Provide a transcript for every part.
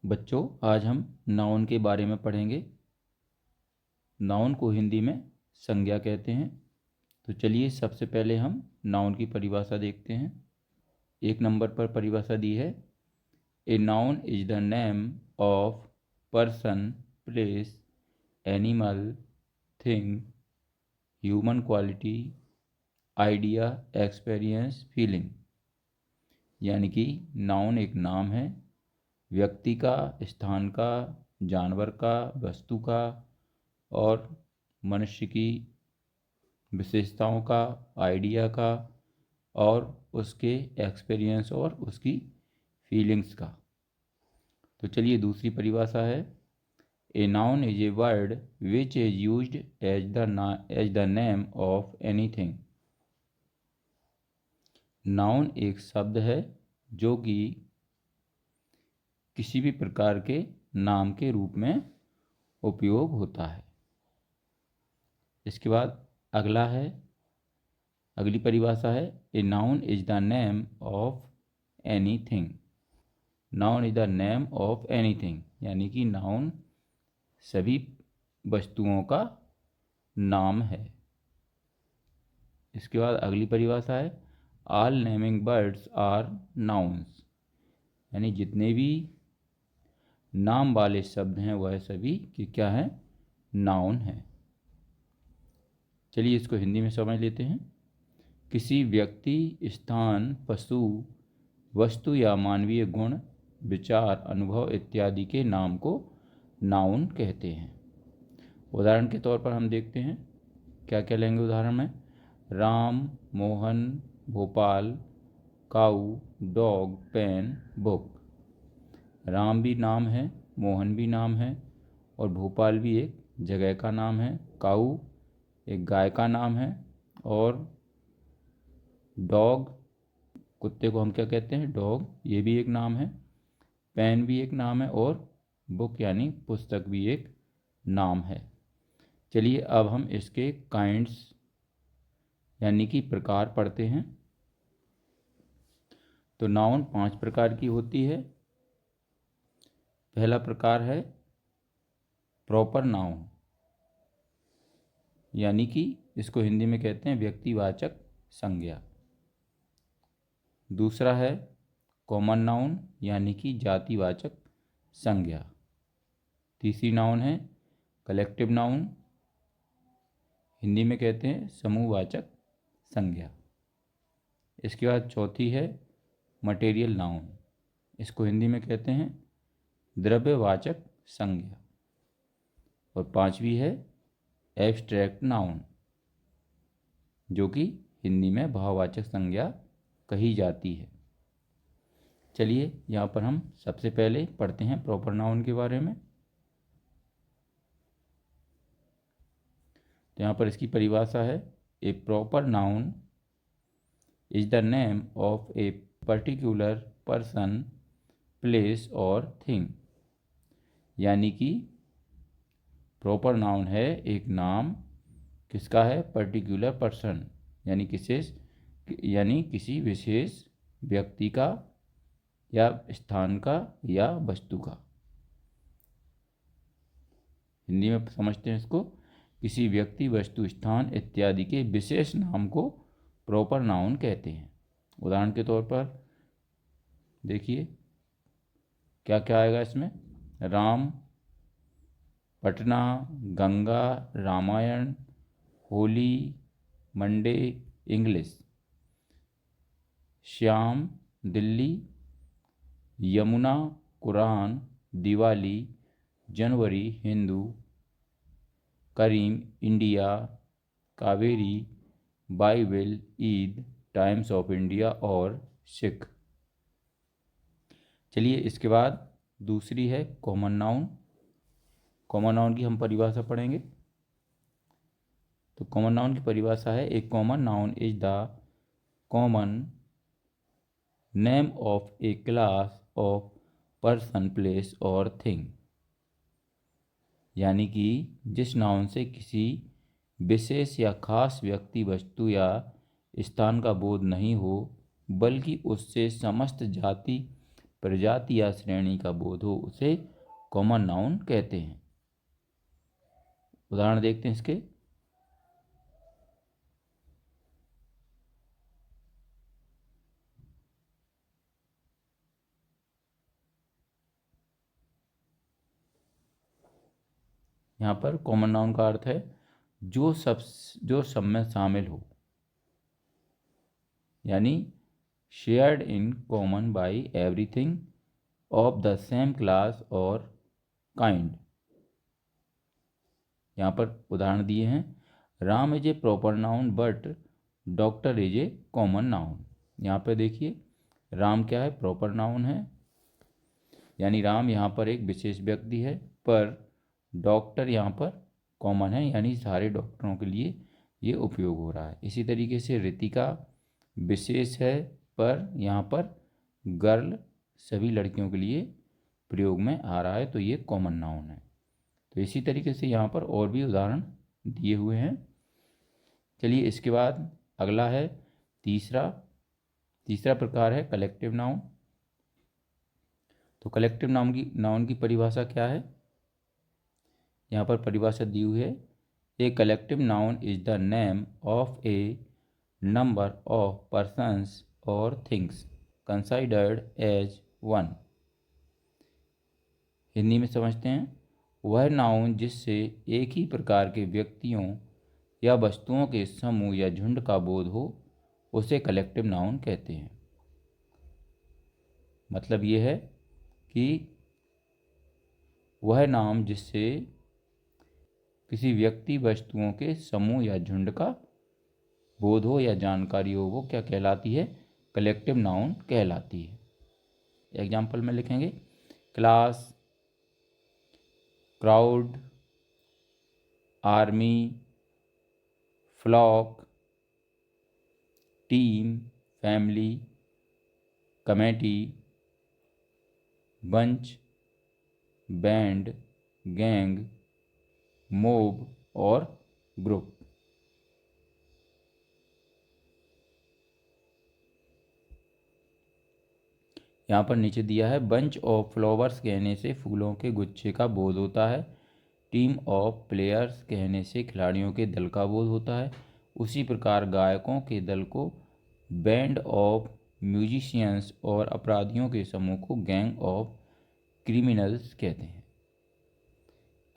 बच्चों, आज हम नाउन के बारे में पढ़ेंगे। नाउन को हिंदी में संज्ञा कहते हैं। तो चलिए सबसे पहले हम नाउन की परिभाषा देखते हैं। 1 नंबर पर परिभाषा दी है, a noun is the name of person, place, animal, thing, human quality, idea, experience, feeling. यानी कि नाउन एक नाम है, व्यक्ति का, स्थान का, जानवर का, वस्तु का और मनुष्य की विशेषताओं का, आइडिया का और उसके एक्सपीरियंस और उसकी फीलिंग्स का। तो चलिए दूसरी परिभाषा है, a noun is a word which is used as the name of anything. Noun एक शब्द है जो कि किसी भी प्रकार के नाम के रूप में उपयोग होता है। इसके बाद अगली परिभाषा है, a noun is the name of anything. Noun is the name of anything, यानी कि नाउन सभी वस्तुओं का नाम है। इसके बाद अगली परिभाषा है, all naming birds are nouns. यानी जितने भी नाम वाले शब्द हैं वह सभी कि क्या है, नाउन है। चलिए इसको हिंदी में समझ लेते हैं। किसी व्यक्ति, स्थान, पशु, वस्तु या मानवीय गुण, विचार, अनुभव इत्यादि के नाम को नाउन कहते हैं। उदाहरण के तौर पर हम देखते हैं, क्या क्या लेंगे उदाहरण में। राम, मोहन, भोपाल, काऊ, डॉग, पेन, बुक। राम भी नाम है, मोहन भी नाम है और भोपाल भी एक जगह का नाम है, काऊ एक गाय का नाम है और डॉग, कुत्ते को हम क्या कहते हैं, डॉग, ये भी एक नाम है। पेन भी एक नाम है और बुक यानी पुस्तक भी एक नाम है। चलिए अब हम इसके काइंड्स यानी कि प्रकार पढ़ते हैं। तो नाउन 5 प्रकार की होती है। पहला प्रकार है प्रॉपर नाउन, यानी कि इसको हिंदी में कहते हैं व्यक्तिवाचक संज्ञा। दूसरा है कॉमन नाउन, यानी कि जातिवाचक संज्ञा। तीसरी नाउन है कलेक्टिव नाउन, हिंदी में कहते हैं समूहवाचक संज्ञा। इसके बाद चौथी है मटेरियल नाउन, इसको हिंदी में कहते हैं द्रव्यवाचक संज्ञा। और पांचवी है एब्स्ट्रैक्ट नाउन, जो कि हिंदी में भाववाचक संज्ञा कही जाती है। चलिए यहाँ पर हम सबसे पहले पढ़ते हैं प्रॉपर नाउन के बारे में। तो यहाँ पर इसकी परिभाषा है, a proper noun is the name of a particular person, place और थिंग। यानी कि प्रॉपर नाउन है एक नाम किसका है, पर्टिकुलर पर्सन यानी किसी विशेष व्यक्ति का या स्थान का या वस्तु का। हिंदी में समझते हैं इसको, किसी व्यक्ति, वस्तु, स्थान इत्यादि के विशेष नाम को प्रॉपर नाउन कहते हैं। उदाहरण के तौर पर देखिए क्या क्या आएगा इसमें। Ram, Patna, Ganga, Ramayana, Holi, Monday, English. Shyam, Delhi, Yamuna, Quran, Diwali, जनवरी, Hindu, Karim, India, Kaveri, Bible, Eid, Times of India और सिख। चलिए इसके बाद दूसरी है कॉमन नाउन। कॉमन नाउन की हम परिभाषा पढ़ेंगे। तो कॉमन नाउन की परिभाषा है, a common noun is the common name of a class of person, place और थिंग। यानी कि जिस नाउन से किसी विशेष या खास व्यक्ति, वस्तु या स्थान का बोध नहीं हो, बल्कि उससे समस्त जाति, प्रजाति या श्रेणी का बोध हो उसे कॉमन नाउन कहते हैं। उदाहरण देखते हैं इसके। यहाँ पर कॉमन नाउन का अर्थ है जो सब में शामिल हो, यानी shared in common by everything of the same class और काइंड। यहाँ पर उदाहरण दिए हैं, Ram is a proper noun but doctor is a common noun. यहाँ पर देखिए, राम क्या है? प्रॉपर नाउन है, यानी राम यहाँ पर एक विशेष व्यक्ति है, पर डॉक्टर यहाँ पर कॉमन है, यानी सारे डॉक्टरों के लिए ये उपयोग हो रहा है। इसी तरीके से रितिका विशेष है, पर यहाँ पर गर्ल सभी लड़कियों के लिए प्रयोग में आ रहा है, तो ये कॉमन नाउन है। तो इसी तरीके से यहाँ पर और भी उदाहरण दिए हुए हैं। चलिए इसके बाद अगला है तीसरा प्रकार है कलेक्टिव नाउन। तो कलेक्टिव नाउन की परिभाषा क्या है? यहाँ पर परिभाषा दी हुई है, a collective noun is the name of a number of persons और things considered as one. Hindi में समझते हैं, वह नाउन जिससे एक ही प्रकार के व्यक्तियों या वस्तुओं के समूह या झुंड का बोध हो उसे कलेक्टिव नाउन कहते हैं। मतलब ये है कि वह नाम जिससे किसी व्यक्ति वस्तुओं के समूह या झुंड का बोध हो या जानकारी हो, वो क्या कहलाती है? कलेक्टिव नाउन कहलाती है। एग्जाम्पल में लिखेंगे, class, crowd, army, flock, team, family, committee, bunch, band, gang, mob और ग्रुप। यहाँ पर नीचे दिया है, बंच ऑफ फ्लावर्स कहने से फूलों के गुच्छे का बोध होता है, टीम ऑफ प्लेयर्स कहने से खिलाड़ियों के दल का बोध होता है, उसी प्रकार गायकों के दल को बैंड ऑफ म्यूजिशियंस और अपराधियों के समूह को गैंग ऑफ क्रिमिनल्स कहते हैं।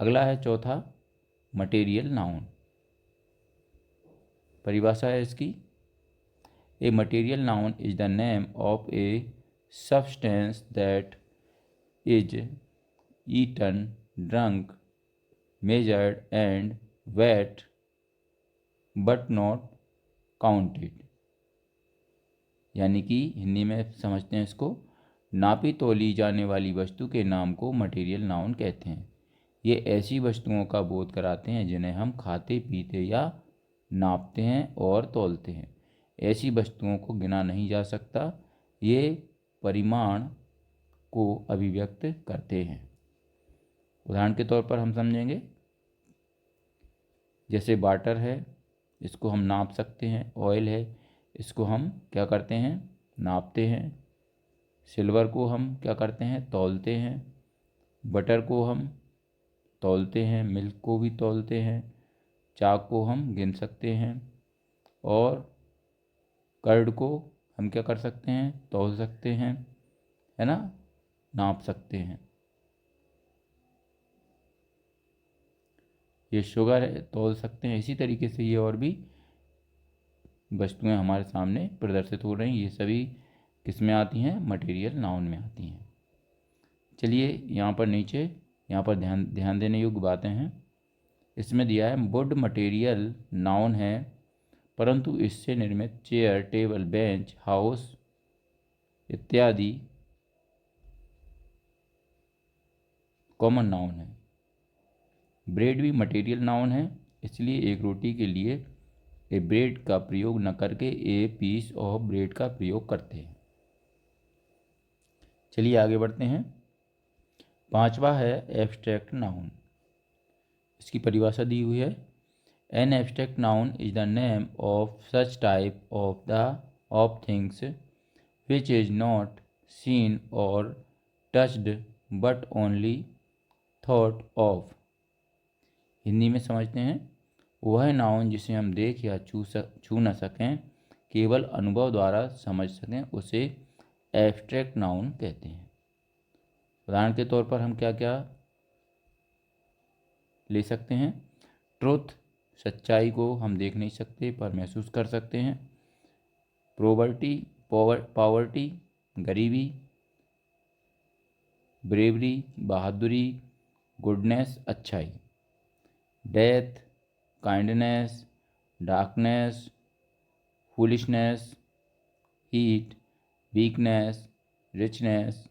अगला है चौथा मटेरियल नाउन। परिभाषा है इसकी, a material noun is the name of a substance that is eaten, drunk, measured and weight but not counted. यानी कि हिंदी में समझते हैं इसको, नापी तोली जाने वाली वस्तु के नाम को मटेरियल नाउन कहते हैं। ये ऐसी वस्तुओं का बोध कराते हैं जिन्हें हम खाते पीते या नापते हैं और तौलते हैं। ऐसी वस्तुओं को गिना नहीं जा सकता, ये परिमाण को अभिव्यक्त करते हैं। उदाहरण के तौर पर हम समझेंगे, जैसे वाटर है, इसको हम नाप सकते हैं, ऑयल है, इसको हम क्या करते हैं? नापते हैं। सिल्वर को हम क्या करते हैं? तौलते हैं। बटर को हम तौलते हैं, मिल्क को भी तौलते हैं, चाक को हम गिन सकते हैं, और कर्ड को हम क्या कर सकते हैं? तौल सकते हैं, है ना, नाप सकते हैं। ये शुगर है, तौल सकते हैं। इसी तरीके से ये और भी वस्तुएं हमारे सामने प्रदर्शित हो रही हैं, ये सभी किस में आती हैं? मटेरियल नाउन में आती हैं। चलिए यहाँ पर नीचे, यहाँ पर ध्यान देने योग्य बातें हैं। इसमें दिया है, वुड मटेरियल नाउन है, परंतु इससे निर्मित चेयर, टेबल, बेंच, हाउस इत्यादि कॉमन नाउन है। ब्रेड भी मटेरियल नाउन है, इसलिए एक रोटी के लिए ए ब्रेड का प्रयोग न करके ए पीस ऑफ ब्रेड का प्रयोग करते हैं। चलिए आगे बढ़ते हैं। पांचवा है एब्स्ट्रैक्ट नाउन। इसकी परिभाषा दी हुई है, an abstract noun is the name of such type of things which is not seen or touched but only thought of। Hindi में समझते हैं, वह नाउन जिसे हम देख या छू न सकें, केवल अनुभव द्वारा समझ सकें, उसे एब्स्ट्रैक्ट नाउन कहते हैं। उदाहरण के तौर पर हम क्या क्या ले सकते हैं? ट्रुथ, सच्चाई को हम देख नहीं सकते पर महसूस कर सकते हैं। पावर्टी, गरीबी। ब्रेवरी, बहादुरी। गुडनेस, अच्छाई। Death, kindness. Darkness, foolishness. Heat, weakness. Richness,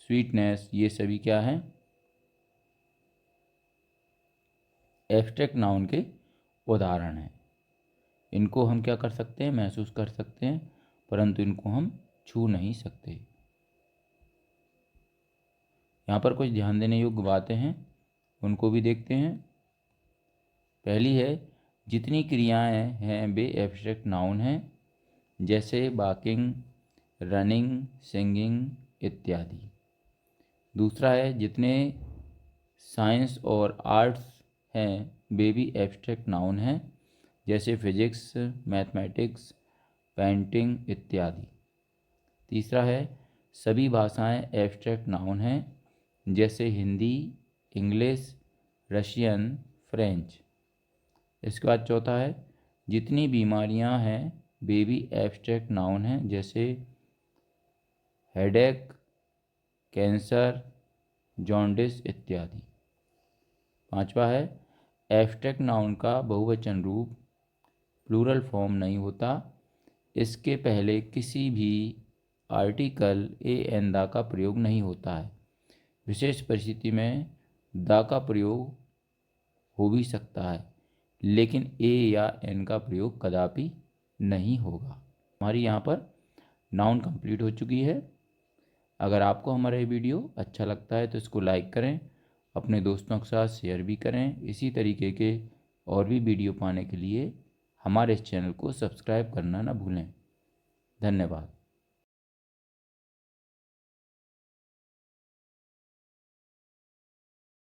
sweetness. ये सभी क्या हैं? एब्स्ट्रैक्ट नाउन के उदाहरण हैं। इनको हम क्या कर सकते हैं? महसूस कर सकते हैं, परंतु इनको हम छू नहीं सकते। यहाँ पर कुछ ध्यान देने योग्य बातें हैं, उनको भी देखते हैं। पहली है, जितनी क्रियाएं हैं वे एब्स्ट्रैक्ट नाउन हैं, जैसे वॉकिंग, रनिंग, सिंगिंग इत्यादि। दूसरा है, जितने साइंस और आर्ट्स हैं वे भी एब्स्ट्रैक्ट नाउन हैं, जैसे फिजिक्स, मैथमेटिक्स, पेंटिंग इत्यादि। तीसरा है, सभी भाषाएं एब्स्ट्रैक्ट नाउन हैं, जैसे हिंदी, इंग्लिश, रशियन, फ्रेंच। इसके बाद चौथा है, जितनी बीमारियां हैं वे भी एब्स्ट्रैक्ट नाउन हैं, जैसे हेडेक, कैंसर, जॉन्डिस इत्यादि। पांचवा है, एब्स्ट्रैक्ट नाउन का बहुवचन रूप प्लूरल फॉर्म नहीं होता, इसके पहले किसी भी आर्टिकल ए एन दा का प्रयोग नहीं होता है। विशेष परिस्थिति में दा का प्रयोग हो भी सकता है, लेकिन ए या एन का प्रयोग कदापि नहीं होगा। हमारी यहाँ पर नाउन कंप्लीट हो चुकी है। अगर आपको हमारा ये वीडियो अच्छा लगता है तो इसको लाइक करें, अपने दोस्तों के साथ शेयर भी करें। इसी तरीके के और भी वीडियो पाने के लिए हमारे इस चैनल को सब्सक्राइब करना ना भूलें। धन्यवाद।